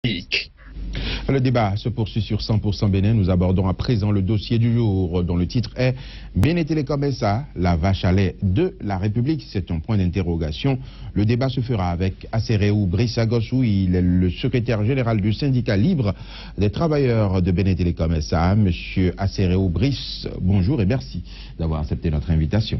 Le débat se poursuit sur 100% Bénin. Nous abordons à présent le dossier du jour dont le titre est Bénin Télécom SA, la vache à lait de la République. C'est un point d'interrogation. Le débat se fera avec Assereou Brice Agossou. Il est le secrétaire général du syndicat libre des travailleurs de Bénin Télécom SA. Monsieur Assereou Brice, bonjour et merci d'avoir accepté notre invitation.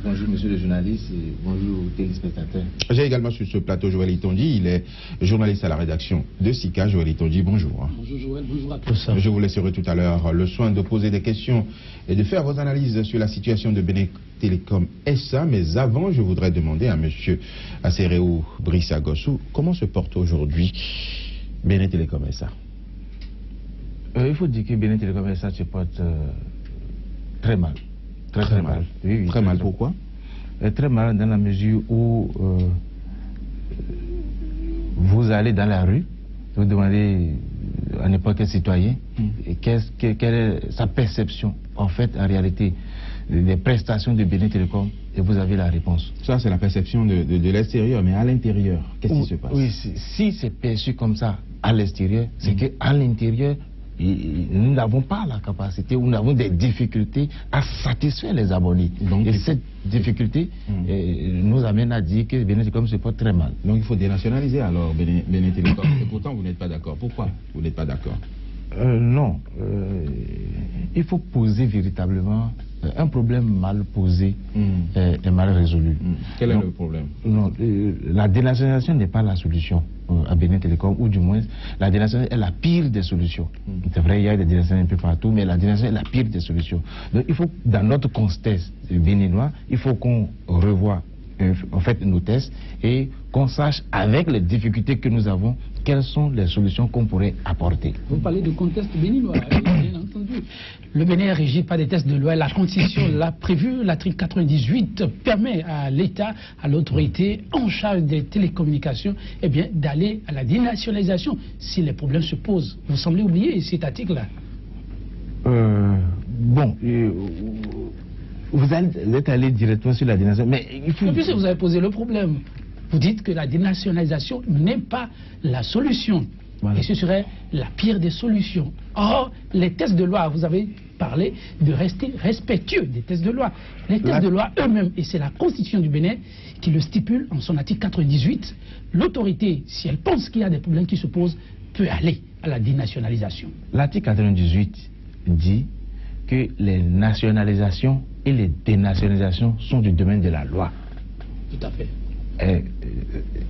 Bonjour monsieur le journaliste et bonjour aux téléspectateurs. J'ai également sur ce plateau Joël Itondi. Il est journaliste à la rédaction de SICA. Joël Itondi, bonjour. Bonjour Joël, bonjour à tous. Je vous laisserai tout à l'heure le soin de poser des questions et de faire vos analyses sur la situation de Bénin Télécom SA. Mais avant, je voudrais demander à monsieur Assereou Brice Agossou, comment se porte aujourd'hui Bénin Télécom SA? Il faut dire que Bénin Télécom SA se porte très mal. Très mal. Oui, très mal, pourquoi? Très mal dans la mesure où vous allez dans la rue, vous demandez à n'importe quel citoyen quelle est sa perception en fait en réalité des prestations de Bénin Télécom et vous avez la réponse. Ça c'est la perception de l'extérieur, mais à l'intérieur, qu'est-ce qui se passe? Oui, si c'est perçu comme ça à l'extérieur, c'est qu'à l'intérieur, nous n'avons pas la capacité, nous avons des difficultés à satisfaire les abonnés. Donc, et cette difficulté nous amène à dire que Bénin Télécom se porte très mal. Donc il faut dénationaliser alors Bénin Télécom. Et pourtant vous n'êtes pas d'accord. Pourquoi vous n'êtes pas d'accord? Non. Il faut poser véritablement un problème mal posé et mal résolu. Quel est le problème? Non, la dénationalisation n'est pas la solution à Bénin Télécom, ou du moins la dénationalisation est la pire des solutions. C'est vrai, il y a des dénationalisations un peu partout, mais la dénationalisation est la pire des solutions. Donc il faut, dans notre contexte béninois, il faut qu'on revoie en fait nos tests et qu'on sache avec les difficultés que nous avons quelles sont les solutions qu'on pourrait apporter. Vous parlez de contexte béninois, bien entendu. Le Bénin est régi par des tests de loi. La Constitution l'a prévu. L'article 98 permet à l'État, à l'autorité en charge des télécommunications, eh bien, d'aller à la dénationalisation si les problèmes se posent. Vous semblez oublier cet article-là. Bon, vous êtes allé directement sur la dénationalisation, mais il faut... Et puis vous avez posé le problème. Vous dites que la dénationalisation n'est pas la solution. Voilà. Et ce serait la pire des solutions. Or, les tests de loi, vous avez parlé de rester respectueux des tests de loi. Les tests de loi eux-mêmes, et c'est la Constitution du Bénin qui le stipule en son article 98, l'autorité, si elle pense qu'il y a des problèmes qui se posent, peut aller à la dénationalisation. L'article 98 dit que les nationalisations et les dénationalisations sont du domaine de la loi. Tout à fait.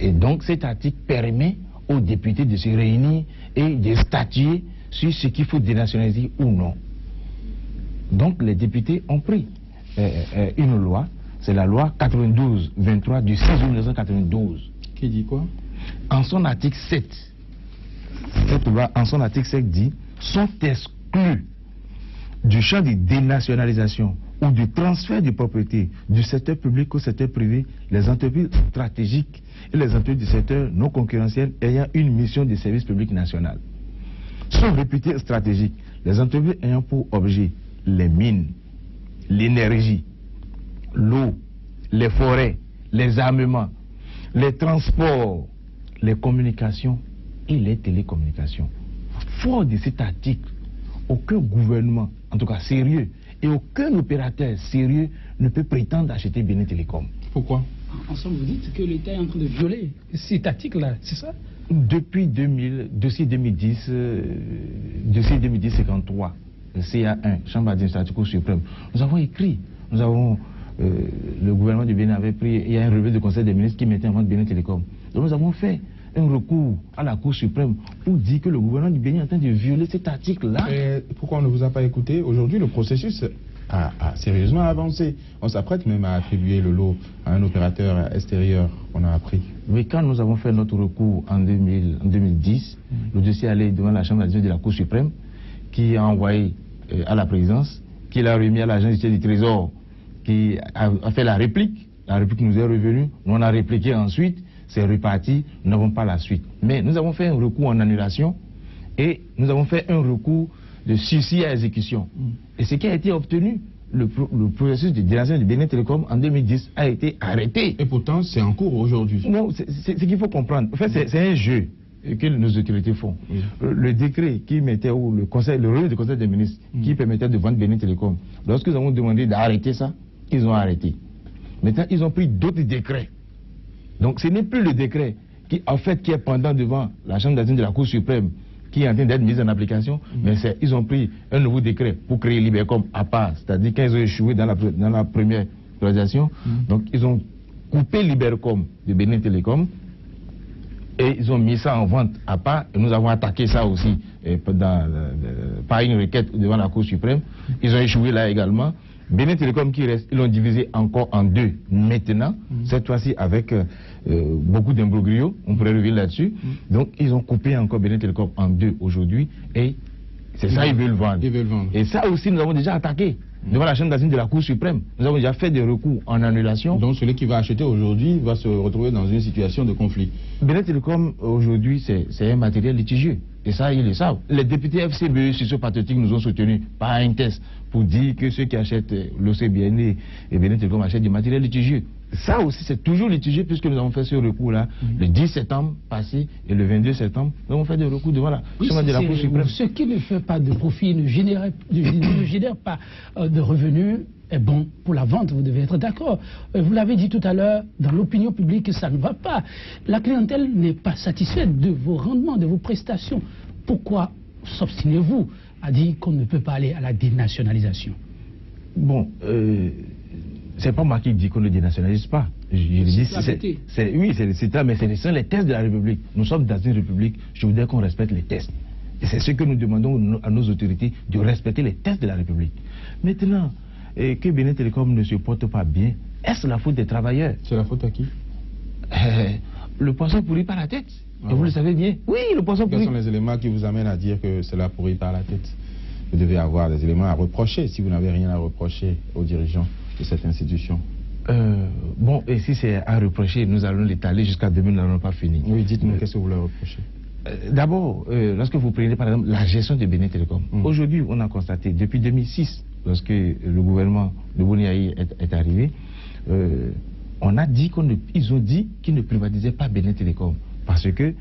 Et donc cet article permet aux députés de se réunir et de statuer sur ce qu'il faut dénationaliser ou non. Donc les députés ont pris une loi, c'est la loi 92-23 du 6 juin 1992. Qui dit quoi? En son article 7, cette loi en son article 7 dit sont exclus du champ de dénationalisation ou du transfert de propriété du secteur public au secteur privé, les entreprises stratégiques et les entreprises du secteur non concurrentiel ayant une mission de service public national. Sont réputées stratégiques les entreprises ayant pour objet les mines, l'énergie, l'eau, les forêts, les armements, les transports, les communications et les télécommunications. Fort de cet article, aucun gouvernement, en tout cas sérieux, et aucun opérateur sérieux ne peut prétendre acheter Bénin Télécom. Pourquoi? En somme, vous dites que l'État est en train de violer cet article-là, c'est ça? Depuis 2000, dossier 2010, dossier 2010-53, CA1, Chambre administrative Cour suprême, nous avons écrit, nous avons, le gouvernement du Bénin avait pris, il y a un relevé du Conseil des ministres qui mettait en vente Bénin Télécom. Donc nous avons fait un recours à la Cour suprême pour dire que le gouvernement du Bénin est en train de violer cet article-là. Pourquoi on ne vous a pas écouté? Aujourd'hui, le processus a sérieusement avancé. On s'apprête même à attribuer le lot à un opérateur extérieur, on a appris. Mais quand nous avons fait notre recours en 2010, le dossier allait devant la Chambre de la Cour suprême, qui a envoyé à la présidence, qui l'a remis à l'agence du Trésor, qui a fait la réplique. La réplique nous est revenue, nous on a répliqué ensuite. C'est reparti, nous n'avons pas la suite. Mais nous avons fait un recours en annulation et nous avons fait un recours de sursis à exécution. Et ce qui a été obtenu, le processus de dénationalisation du Bénin Télécom en 2010 a été arrêté. Et pourtant, c'est en cours aujourd'hui. Non, c'est ce qu'il faut comprendre. En fait, c'est un jeu. que nos autorités font. Le décret qui mettait, ou le relevé du Conseil des ministres, qui permettait de vendre Bénin Télécom, lorsque nous avons demandé d'arrêter ça, ils ont arrêté. Maintenant, ils ont pris d'autres décrets. Donc, ce n'est plus le décret qui, en fait, qui est pendant devant la Chambre d'assises de la Cour suprême, qui est en train d'être mise en application, mais ils ont pris un nouveau décret pour créer Libercom à part, c'est-à-dire qu'ils ont échoué dans la première autorisation. Donc, ils ont coupé Libercom de Bénin Télécom et ils ont mis ça en vente à part, et nous avons attaqué ça aussi par une requête devant la Cour suprême. Ils ont échoué là également. Bénin Télécom qui reste, ils l'ont divisé encore en deux maintenant, cette fois-ci avec beaucoup d'imbroglio, on pourrait revenir là-dessus. Donc ils ont coupé encore Bénin Télécom en deux aujourd'hui et c'est ça ils veulent vendre. Et ça aussi nous avons déjà attaqué devant la Chambre d'assises de la Cour suprême. Nous avons déjà fait des recours en annulation. Donc celui qui va acheter aujourd'hui va se retrouver dans une situation de conflit. Bénin Télécom aujourd'hui c'est un matériel litigieux. Et ça, ils le savent. Les députés FCBE sur ce pathétique nous ont soutenus par un test pour dire que ceux qui achètent l'OCBN et Bénin Télécom achètent du matériel litigieux. Ça aussi, c'est toujours litigieux puisque nous avons fait ce recours-là le 10 septembre passé et le 22 septembre. Nous avons fait des recours devant la Chambre de la Cour suprême. Ce qui ne fait pas de profit, ne génère pas de revenus, est bon pour la vente, vous devez être d'accord. Vous l'avez dit tout à l'heure, dans l'opinion publique, ça ne va pas. La clientèle n'est pas satisfaite de vos rendements, de vos prestations. Pourquoi s'obstinez-vous à dire qu'on ne peut pas aller à la dénationalisation? Bon, c'est pas moi qui dis qu'on ne dénationalise pas. Oui, c'est ça, mais ce sont les tests de la République. Nous sommes dans une République, je voudrais qu'on respecte les tests. Et c'est ce que nous demandons à nos autorités, de respecter les tests de la République. Maintenant, que Bénin Télécom ne se porte pas bien, est-ce la faute des travailleurs? C'est la faute à qui? Le poisson pourri par la tête. Et vous le savez bien. Oui, le poisson pourri. Quels sont les éléments qui vous amènent à dire que cela pourrit par la tête? Vous devez avoir des éléments à reprocher si vous n'avez rien à reprocher aux dirigeants de cette institution. Bon, et si c'est à reprocher, nous allons l'étaler jusqu'à demain, nous n'allons pas finir. Oui, dites-nous, qu'est-ce que vous leur reprochez? D'abord, lorsque vous prenez par exemple la gestion de Bénin Télécom, aujourd'hui on a constaté, depuis 2006, lorsque le gouvernement de Boniaï est arrivé, on a dit ils ont dit qu'ils ne privatisaient pas Bénin Télécom parce que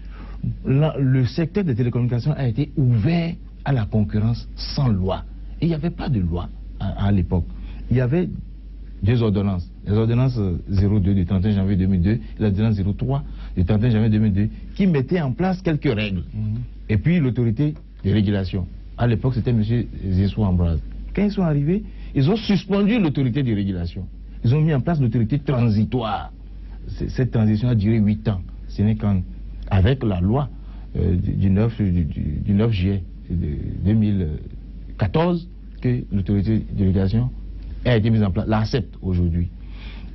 le secteur des télécommunications a été ouvert à la concurrence sans loi. Et il n'y avait pas de loi à l'époque. Il y avait deux ordonnances. Les ordonnances 02 du 31 janvier 2002 et l'ordonnance 03 du 31 janvier 2002 qui mettaient en place quelques règles. Et puis l'autorité de régulation. À l'époque, c'était M. Zissou Ambroise. Quand ils sont arrivés, ils ont suspendu l'autorité de régulation. Ils ont mis en place l'autorité transitoire. Cette transition a duré 8 ans. Ce n'est qu'avec la loi du 9 juillet 2014 que l'autorité de régulation a été mise en place, l'accepte aujourd'hui.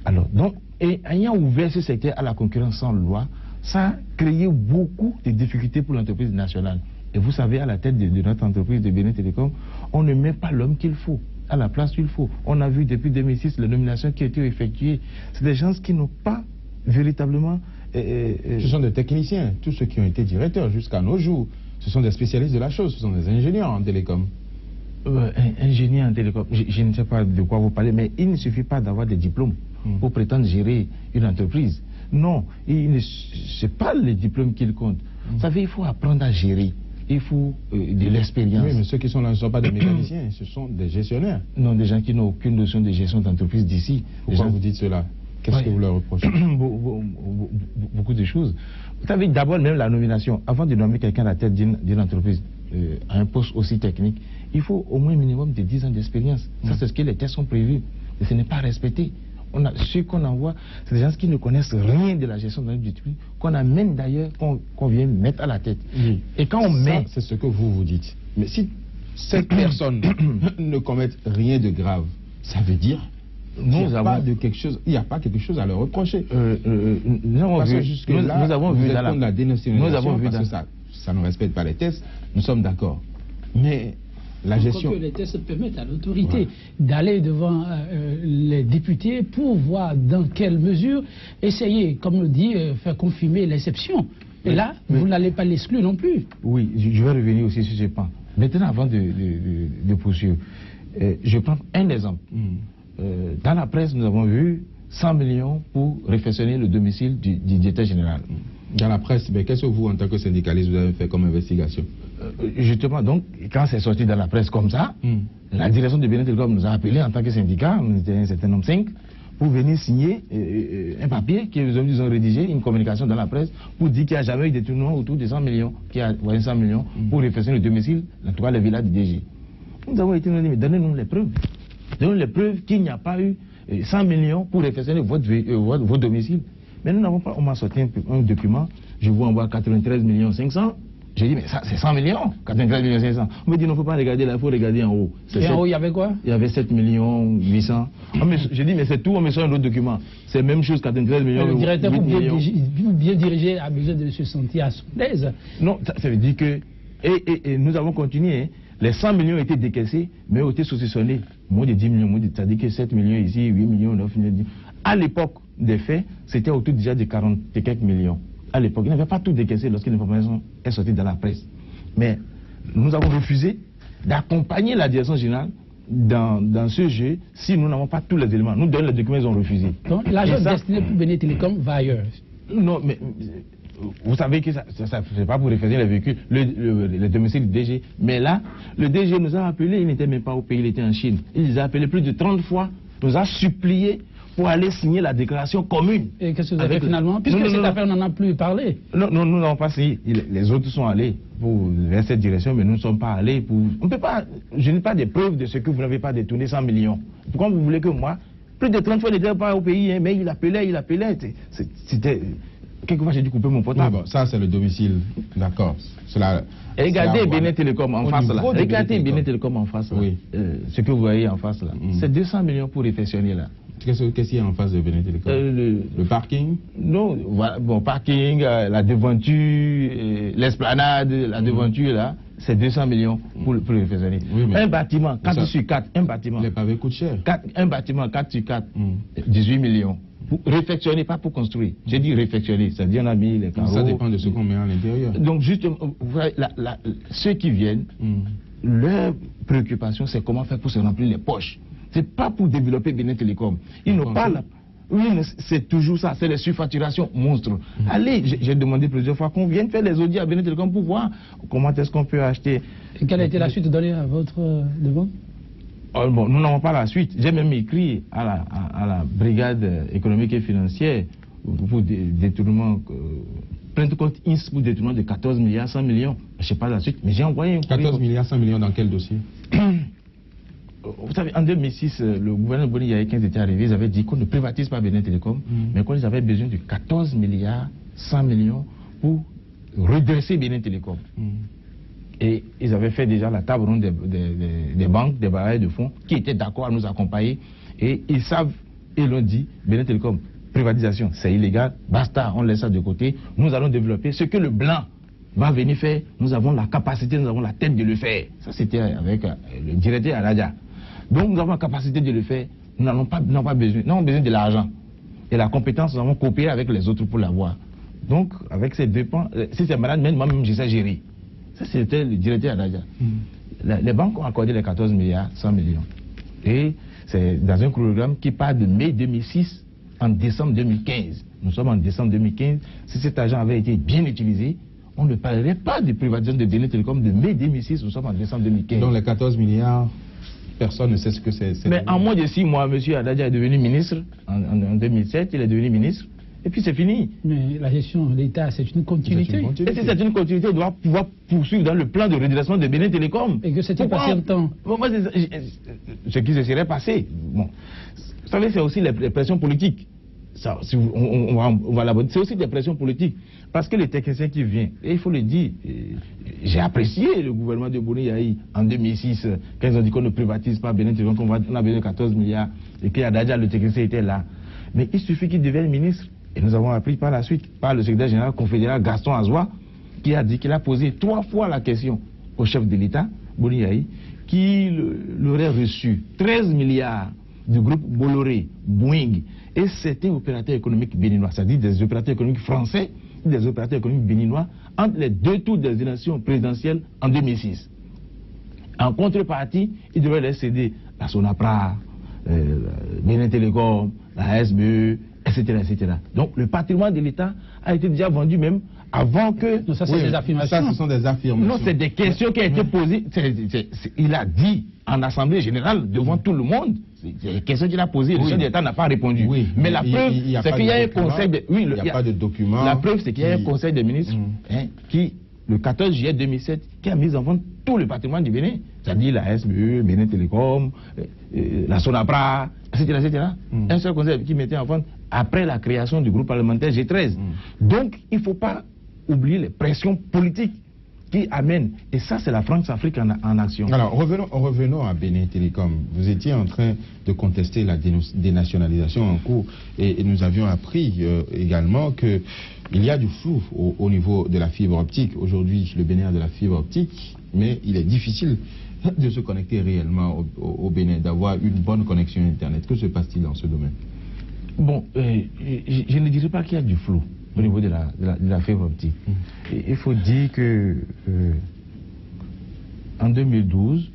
Alors, donc, et ayant ouvert ce secteur à la concurrence sans loi, ça a créé beaucoup de difficultés pour l'entreprise nationale. Et vous savez, à la tête de notre entreprise de Bénin Télécom, on ne met pas l'homme qu'il faut, à la place qu'il faut. On a vu depuis 2006 les nominations qui ont été effectuées. C'est des gens qui n'ont pas véritablement... Ce sont des techniciens, tous ceux qui ont été directeurs jusqu'à nos jours. Ce sont des spécialistes de la chose, ce sont des ingénieurs en télécom. Ingénieur en télécom, je ne sais pas de quoi vous parlez, mais il ne suffit pas d'avoir des diplômes pour prétendre gérer une entreprise. Non, ce n'est pas les diplômes qu'il compte. Vous savez, il faut apprendre à gérer. Il faut de l'expérience. Oui, mais ceux qui sont là ne sont pas des mécaniciens, ce sont des gestionnaires. Non, des gens qui n'ont aucune notion de gestion d'entreprise d'ici. Pourquoi vous dites cela? Qu'est-ce que vous leur reprochez? Beaucoup de choses. Vous savez, d'abord, même la nomination. Avant de nommer quelqu'un à la tête d'une entreprise, à un poste aussi technique, il faut au moins un minimum de 10 ans d'expérience. Ça, c'est ce que les tests sont prévus. Et ce n'est pas respecté. Ceux qu'on envoie, c'est des gens qui ne connaissent rien de la gestion de l'entreprise, qu'on amène d'ailleurs, qu'on vient mettre à la tête. Oui. Et quand on met... C'est ce que vous dites. Mais si cette personne ne commet rien de grave, ça veut dire il n'y a pas quelque chose à leur reprocher. Nous avons vu dans la dénationalisation, parce que ça ne respecte pas les tests, nous sommes d'accord. Mais la gestion... Que les tests permettent à l'autorité d'aller devant les députés pour voir dans quelle mesure essayer, comme on dit, faire confirmer l'exception. Et là, vous n'allez pas l'exclure non plus. Oui, je vais revenir aussi sur ce point. Maintenant, avant de poursuivre, je prends un exemple. Dans la presse, nous avons vu 100 millions pour réfectionner le domicile du directeur général. Dans la presse, qu'est-ce que vous, en tant que syndicaliste, vous avez fait comme investigation? Justement, donc, quand c'est sorti dans la presse comme ça, la direction de Bénin Télécom nous a appelés en tant que syndicat, nous étions un certain nombre 5, pour venir signer un papier qu'ils ont rédigé, une communication dans la presse, pour dire qu'il n'y a jamais eu de détournement autour de 100 millions, qu'il y a 100 millions pour réfectionner le domicile, en tout cas le village du DG. Nous avons été dit, mais donnez-nous les preuves. Donnez-nous les preuves qu'il n'y a pas eu 100 millions pour réfectionner votre domicile. Mais nous n'avons pas, on m'a sorti un document, je vous envoie 93 millions 500. J'ai dit, mais ça, c'est 100 millions, 93 millions 500. On me dit, non, il ne faut pas regarder là, il faut regarder en haut. Et en haut, il y avait quoi? Il y avait 7 millions 800. J'ai dit, mais c'est tout, on me sort un autre document. C'est la même chose, 93 millions. Le directeur, pour bien diriger, a besoin de se sentir à son aise. Non, ça veut dire que, et nous avons continué, hein. Les 100 millions étaient décaissés, mais ont été saucissonnés. Moins de 10 millions, c'est-à-dire que 7 millions ici, 8 millions, 9 millions. À l'époque des faits, c'était autour déjà de 40 et quelques millions. À l'époque, ils n'avaient pas tout décaissé lorsque l'information est sortie dans la presse. Mais nous avons refusé d'accompagner la direction générale dans ce jeu si nous n'avons pas tous les éléments. Nous donnons les documents, ils ont refusé. Donc l'argent destiné pour Bénin Télécom va ailleurs. Non, mais vous savez que ça c'est pas pour référer les véhicules, le domicile du DG. Mais là, le DG nous a appelés, il n'était même pas au pays, il était en Chine. Il nous a appelés plus de 30 fois, nous a supplié pour aller signer la déclaration commune. Et qu'est-ce que vous avez fait finalement? Puisque cette affaire, on n'en a plus parlé. Non, nous n'avons pas signé. Les autres sont allés vers cette direction, mais nous ne sommes pas allés pour... On peut pas... Je n'ai pas de preuves de ce que vous n'avez pas détourné 100 millions. Pourquoi vous voulez que moi... Plus de 30 fois, il n'était pas au pays, hein, mais il appelait. C'était... Quelquefois, j'ai dû couper mon portable. Oui, bon, ça, c'est le domicile. D'accord. Regardez Bénin Télécom en face là. Regardez Bénin Télécom en face là. Oui. Ce que vous voyez en face là. C'est 200 millions pour réfectionner là. Qu'est-ce qu'il y a en face de Bénin Télécom? Le parking? Non, voilà, bon, parking, la devanture, l'esplanade, la devanture là, c'est 200 millions pour réfectionner. Oui, un bâtiment, 4 sur 4, un bâtiment. Les pavés coûtent cher. Un bâtiment, 4 sur 4, 18 millions. Pour réfectionner, pas pour construire. J'ai dit réfectionner, c'est-à-dire on a mis les carreaux. Ça dépend de ce qu'on met à l'intérieur. Donc justement, ceux qui viennent, leur préoccupation c'est comment faire pour se remplir les poches. C'est pas pour développer Bénin Télécom. Ils n'ont pas la... Oui, c'est toujours ça, c'est les surfacturations monstres. Allez, j'ai demandé plusieurs fois qu'on vienne faire les audits à Bénin Télécom pour voir comment est-ce qu'on peut acheter. Et quelle a été la suite donnée à votre demande? Bon, nous n'avons pas la suite. J'ai même écrit à la brigade économique et financière pour détournement, plainte contre INS pour détournement de 14 milliards 100 millions. Je ne sais pas la suite, mais j'ai envoyé un courrier. 14 milliards 100 millions dans quel dossier? Vous savez, en 2006, le gouvernement Boni Yaye, quand ils étaient arrivés, ils avaient dit qu'on ne privatise pas Bénin Télécom, mais qu'ils avaient besoin de 14 milliards 100 millions pour redresser Bénin Télécom. Et ils avaient fait déjà la table ronde des banques, des bailleurs de fonds, qui étaient d'accord à nous accompagner. Et ils savent, ils l'ont dit, Bénin Télécom, privatisation, c'est illégal, basta, on laisse ça de côté. Nous allons développer ce que le blanc va venir faire. Nous avons la capacité, nous avons la tête de le faire. Ça, c'était avec le directeur Aradja. Donc, nous avons la capacité de le faire. Nous n'avons pas besoin, nous avons besoin de l'argent. Et la compétence, nous avons coopéré avec les autres pour l'avoir. Donc, avec ces deux points, si c'est malade, moi-même, je sais gérer. Ça, c'était le directeur Aradja. Les banques ont accordé les 14 milliards 100 millions. Et c'est dans un programme qui part de mai 2006 en décembre 2015. Nous sommes en décembre 2015. Si cet argent avait été bien utilisé, on ne parlerait pas de privatisation de Bénin Télécom de mai 2006. Nous sommes en décembre 2015. Donc les 14 milliards, personne ne sait ce que c'est. Mais en moins de 6 mois, M. Aradja est devenu ministre. En 2007, il est devenu ministre. Et puis c'est fini. Mais la gestion de l'État, c'est une continuité. Et si c'est une continuité, il doit pouvoir poursuivre dans le plan de redressement de Bénin Télécom. Et que c'était passé en temps. Moi, ce qui se serait passé. Bon. Vous savez, c'est aussi les pressions politiques. Ça, si on va l'aborder. C'est aussi des pressions politiques. Parce que les techniciens qui viennent, et il faut le dire, j'ai apprécié le gouvernement de Boni Yaye en 2006, quand ils ont dit qu'on ne privatise pas Bénin Télécom, qu'on a besoin de 14 milliards, et puis Aradja, le technicien, était là. Mais il suffit qu'il devienne ministre. Et nous avons appris par la suite, par le secrétaire général confédéral Gaston Azoua, qui a dit qu'il a posé 3 fois la question au chef de l'État, Boni Yaye, qui l'aurait reçu 13 milliards du groupe Bolloré, Boeing, et certains opérateurs économiques béninois, c'est-à-dire des opérateurs économiques français, des opérateurs économiques béninois, entre les 2 tours des élections présidentielles en 2006. En contrepartie, il devrait les céder à Sonapra, Bénin Télécom, la SBE, etc., etc. Donc le patrimoine de l'État a été déjà vendu même avant que... Non, ça c'est des affirmations. Ça, ce sont des affirmations. Non, c'est des questions qui ont été posées. Il a dit en Assemblée Générale, devant tout le monde, c'est des questions qu'il a posées, le chef de l'État n'a pas répondu. Oui, mais la preuve, c'est qu'il y a un conseil de... Oui, il n'y a pas de document. La preuve, c'est qu'il y a un conseil des ministres qui, le 14 juillet 2007, qui a mis en vente tout le patrimoine du Bénin, c'est-à-dire la SBE, Bénin Télécom, la Sonabra, etc. etc. Un seul conseil qui mettait en vente après la création du groupe parlementaire G13. Donc, il ne faut pas oublier les pressions politiques qui amènent. Et ça, c'est la France-Afrique en action. Alors, revenons à Bénin Télécom. Vous étiez en train de contester la dénationalisation en cours et nous avions appris également qu'il y a du flou au niveau de la fibre optique. Aujourd'hui, le Bénin a de la fibre optique, mais il est difficile de se connecter réellement au Bénin, d'avoir une bonne connexion Internet. Que se passe-t-il dans ce domaine? Bon, je ne dirais pas qu'il y a du flou au niveau de la fibre optique. Il faut dire que en 2012,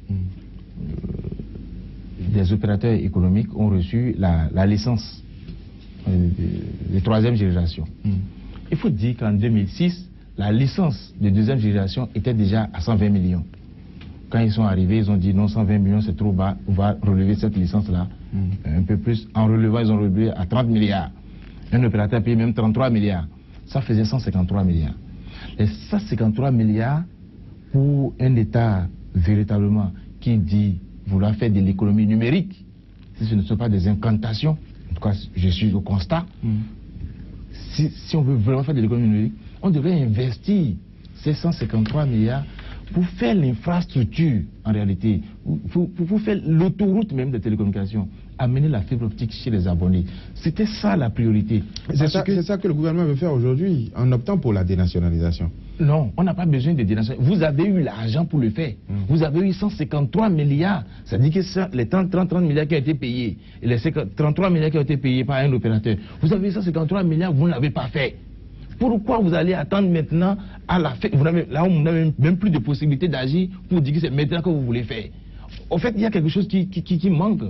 des opérateurs économiques ont reçu la licence de troisième génération. Il faut dire qu'en 2006, la licence de deuxième génération était déjà à 120 millions. Quand ils sont arrivés, ils ont dit non, 120 millions c'est trop bas, on va relever cette licence-là un peu plus. En relevant, ils ont relevé à 30 milliards. Un opérateur paye même 33 milliards. Ça faisait 153 milliards. Et 153 milliards pour un État véritablement qui dit vouloir faire de l'économie numérique, si ce ne sont pas des incantations, en tout cas je suis au constat, si on veut vraiment faire de l'économie numérique, on devrait investir ces 153 milliards pour faire l'infrastructure en réalité, pour faire l'autoroute même des télécommunications, amener la fibre optique chez les abonnés. C'était ça la priorité. C'est ça que le gouvernement veut faire aujourd'hui, en optant pour la dénationalisation. Non, on n'a pas besoin de dénationalisation. Vous avez eu l'argent pour le faire. Vous avez eu 153 milliards. Ça dit que les 30 milliards qui ont été payés, et les 33 milliards qui ont été payés par un opérateur, vous avez eu 153 milliards, vous ne l'avez pas fait. Pourquoi vous allez attendre maintenant à la fin? Là, on n'a même plus de possibilité d'agir pour dire que c'est maintenant que vous voulez faire. En fait, il y a quelque chose qui manque.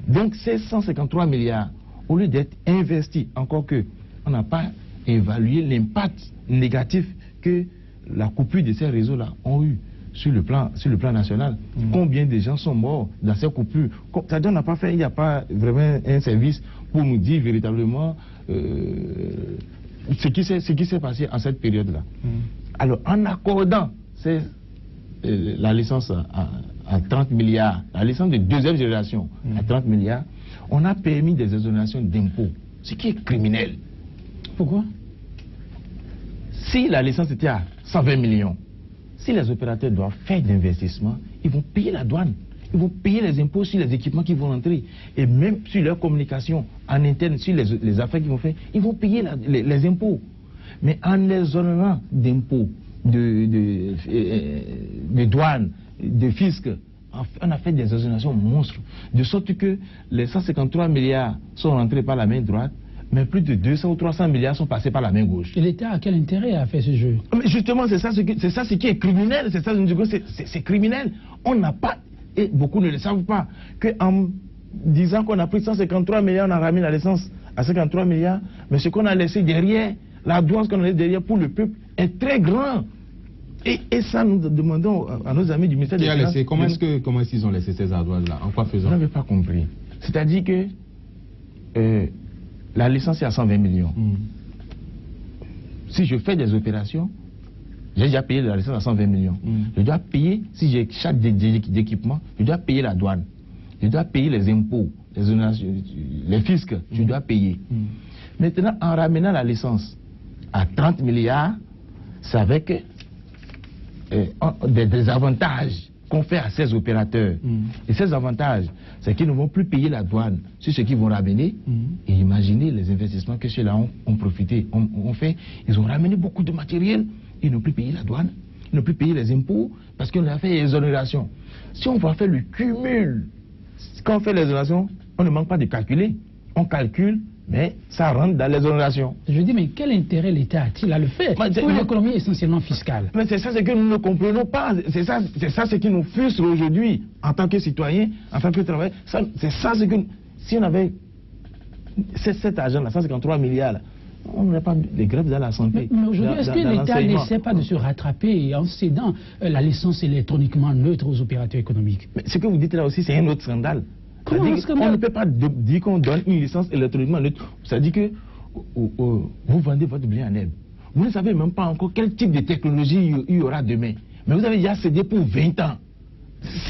Donc, ces 153 milliards, au lieu d'être investis, encore que on n'a pas évalué l'impact négatif que la coupure de ces réseaux-là ont eu sur le plan national. Combien de gens sont morts dans ces coupures? C'est-à-dire, on n'a pas fait, il n'y a pas vraiment un service pour nous dire véritablement ce qui s'est passé en cette période-là. Alors, en accordant la licence à 30 milliards, la licence de deuxième génération à 30 milliards, on a permis des exonérations d'impôts, ce qui est criminel. Pourquoi? Si la licence était à 120 millions, si les opérateurs doivent faire d'investissements, ils vont payer la douane. Ils vont payer les impôts sur les équipements qui vont entrer. Et même sur leur communication en interne, sur les affaires qu'ils vont faire, ils vont payer les impôts. Mais en exonérant d'impôts, de douane, de fisc, on a fait des exonérations monstres. De sorte que les 153 milliards sont rentrés par la main droite, mais plus de 200 ou 300 milliards sont passés par la main gauche. Et l'État a quel intérêt à faire ce jeu? Mais justement, c'est ça ce qui est criminel. C'est criminel. On n'a pas... Et beaucoup ne le savent pas, qu'en disant qu'on a pris 153 milliards, on a ramené la licence à 53 milliards, mais ce qu'on a laissé derrière, la douane qu'on a laissé derrière pour le peuple est très grand. Et ça, nous demandons à nos amis du ministère des Finances... Comment est-ce qu'ils ont laissé ces ardoises-là? En quoi faisant? On n'avait pas compris. C'est-à-dire que la licence est à 120 millions. Si je fais des opérations, j'ai déjà payé la licence à 120 millions. Je dois payer, si j'ai chaque d'équipement, je dois payer la douane. Je dois payer les impôts, les fiscs, je dois payer. Maintenant, en ramenant la licence à 30 milliards, c'est avec des avantages qu'on fait à ces opérateurs. Et ces avantages, c'est qu'ils ne vont plus payer la douane sur ce qu'ils vont ramener. Et imaginez les investissements que ceux-là ont profité, ont fait. Ils ont ramené beaucoup de matériel. Ils n'ont plus payé la douane, ils n'ont plus payé les impôts parce qu'on a fait l'exonération. Si on va faire le cumul, quand on fait l'exonération, on ne manque pas de calculer. On calcule, mais ça rentre dans l'exonération. Je dis, mais quel intérêt l'État a-t-il à le faire pour une économie essentiellement fiscale? Mais c'est ça ce que nous ne comprenons pas. C'est ça ce qui nous frustre aujourd'hui en tant que citoyens, en tant que travailleurs. C'est ça ce que... Si on avait cet argent-là, 153 milliards, là, on n'aurait pas des grèves dans la santé. Mais aujourd'hui, est-ce que l'État n'essaie pas de se rattraper en cédant la licence électroniquement neutre aux opérateurs économiques? Mais ce que vous dites là aussi, c'est un autre scandale. Comment un scandale? On ne peut pas dire qu'on donne une licence électroniquement neutre. Ça dit que vous vendez votre blé en herbe. Vous ne savez même pas encore quel type de technologie il y aura demain. Mais vous avez déjà cédé pour 20 ans.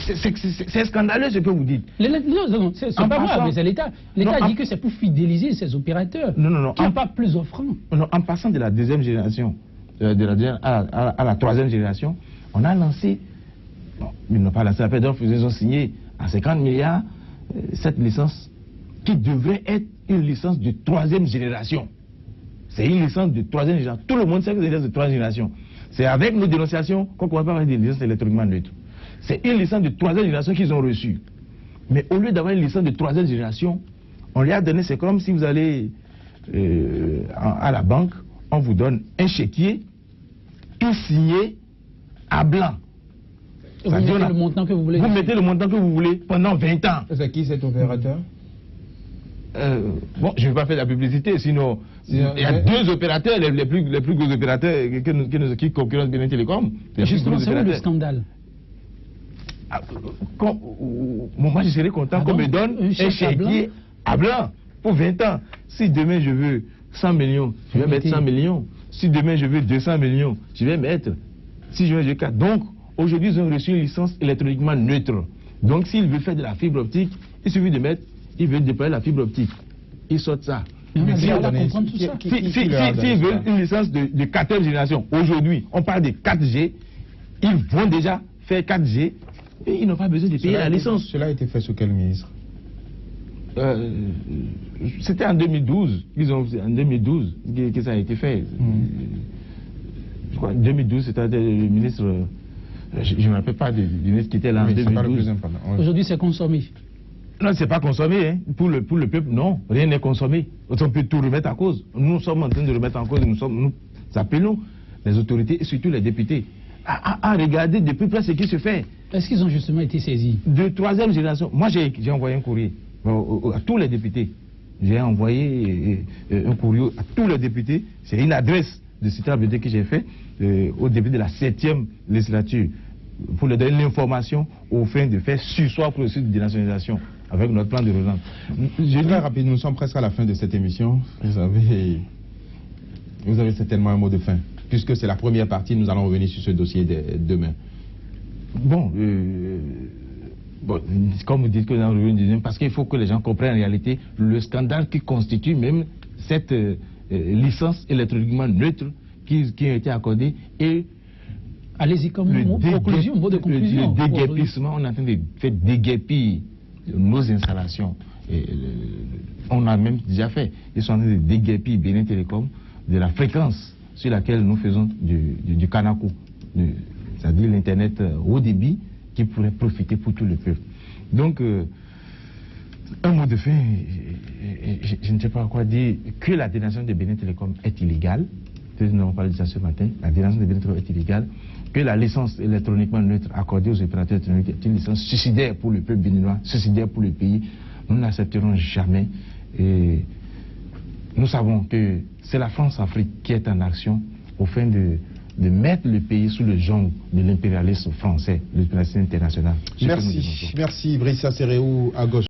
C'est scandaleux ce que vous dites. Non, c'est pas moi, mais c'est l'État. L'État dit que c'est pour fidéliser ces opérateurs qui n'ont pas plus offrant. Non, en passant de la deuxième génération à la troisième génération, on a lancé, ils n'ont pas lancé l'appel d'offres, ils ont signé à 50 milliards cette licence qui devrait être une licence de troisième génération. C'est une licence de troisième génération. Tout le monde sait que c'est une licence de troisième génération. C'est avec nos dénonciations qu'on commence à avoir des licences électroniquement neutres. C'est une licence de troisième génération qu'ils ont reçue. Mais au lieu d'avoir une licence de troisième génération, on lui a donné, c'est comme si vous allez à la banque, on vous donne un chéquier, tout signé à blanc. Vous mettez le montant que vous voulez. Vous mettez le montant que vous voulez pendant 20 ans. C'est qui cet opérateur? Bon, je ne vais pas faire de la publicité, sinon il y a deux opérateurs, les plus gros opérateurs qui concurrencent Bénin Télécom. Justement, c'est où le scandale? Moi, je serais content qu'on me donne un chéquier à blanc pour 20 ans. Si demain je veux 100 millions, je vais mettre 100 millions. Si demain je veux 200 millions, je vais mettre. Si je veux 4. Donc, aujourd'hui, ils ont reçu une licence électroniquement neutre. Donc, s'ils veulent faire de la fibre optique, il suffit de mettre, ils veulent déployer la fibre optique. Ils sortent ça. Mais s'ils veulent une licence de 14e génération, aujourd'hui, on parle de 4G, ils vont déjà faire 4G et ils n'ont pas besoin de payer la licence. Cela a été fait sous quel ministre? C'était en 2012. En 2012 que ça a été fait. Je crois, en 2012, c'était le ministre. Je ne me rappelle pas du ministre qui était là en 2012. Aujourd'hui, c'est consommé. Non, c'est pas consommé. Hein. Pour le peuple, non. Rien n'est consommé. On peut tout remettre en cause. Nous sommes en train de remettre en cause. Nous appelons les autorités et surtout les députés à regarder de plus près ce qui se fait. Est-ce qu'ils ont justement été saisis? De troisième génération. Moi, j'ai envoyé un courrier à tous les députés. J'ai envoyé un courrier à tous les députés. C'est une adresse de citoyenneté que j'ai fait aux députés de la 7e législature pour leur donner l'information au fin de faire sursoir pour le site de dénationalisation avec notre plan de relance. Très rapide, nous sommes presque à la fin de cette émission. Vous avez certainement un mot de fin. Puisque c'est la première partie, nous allons revenir sur ce dossier demain. Bon, comme vous dites que nous allons revenir deuxième, parce qu'il faut que les gens comprennent en réalité le scandale qui constitue même cette licence électroniquement neutre qui a été accordée et allez-y comme mot de conclusion. Le déguerpissement, on est en train de faire déguerpir nos installations. On a même déjà fait. Ils sont en train de déguerpir Bénin Télécom de la fréquence sur laquelle nous faisons du Kanako, c'est-à-dire l'Internet haut débit qui pourrait profiter pour tout le peuple. Donc, un mot de fin, je ne sais pas quoi dire, que la dénationalisation de Bénin Télécom est illégale. Nous n'avons pas dit ça ce matin. La dénationalisation de Bénin Télécom est illégale. Que la licence électroniquement neutre accordée aux opérateurs électroniques est une licence suicidaire pour le peuple béninois, suicidaire pour le pays. Nous n'accepterons jamais. Et nous savons que c'est la France-Afrique qui est en action au fin de mettre le pays sous le jonc de l'impérialisme français, l'impérialisme international. Merci. Merci, Brissa Sereou, à gauche.